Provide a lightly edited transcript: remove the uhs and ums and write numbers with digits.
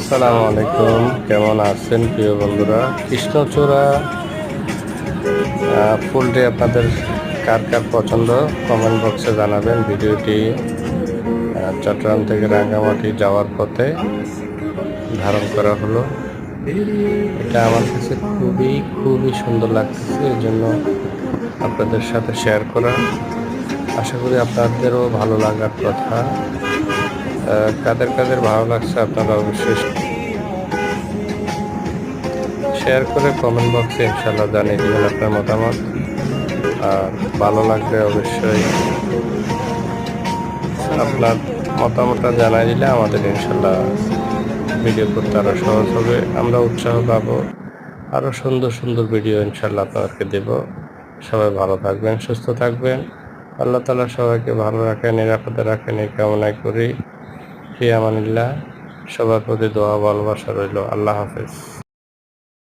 আসসালামু আলাইকুম, কেমন আছেন প্রিয় বন্ধুরা? কৃষ্ণচূড়া ফুলটি আপনাদের কার কার পছন্দ কমেন্ট বক্সে জানাবেন। ভিডিওটি চট্টগ্রাম থেকে রাঙ্গামাটি যাওয়ার পথে ধারণ করা হলো। এটা আমার কাছে খুবই খুবই সুন্দর লাগতেছে, এই জন্য আপনাদের সাথে শেয়ার করা। আশা করি আপনাদেরও ভালো লাগার কথা। কাদের কাদের ভালো লাগছে আপনারা অবশ্যই শেয়ার করে কমেন্ট বক্সে ইনশাল্লাহ জানিয়ে দেবেন আপনার মতামত। আর ভালো লাগলে অবশ্যই আপনার মতামতটা জানাই দিলে আমাদের ইনশাল্লাহ ভিডিও করতে আরও সহজ হবে, আমরা উৎসাহ পাবো, আরও সুন্দর সুন্দর ভিডিও ইনশাল্লাহ আপনাদেরকে দেব। সবাই ভালো থাকবেন, সুস্থ থাকবেন, আল্লাহ তাআলা সবাইকে ভালো রাখেন, নিরাপদে রাখেন এই কামনাই করি। ফি আমানিল্লাহ। সবার প্রতি দোয়া ভালোবাসা রইল। আল্লাহ হাফেজ।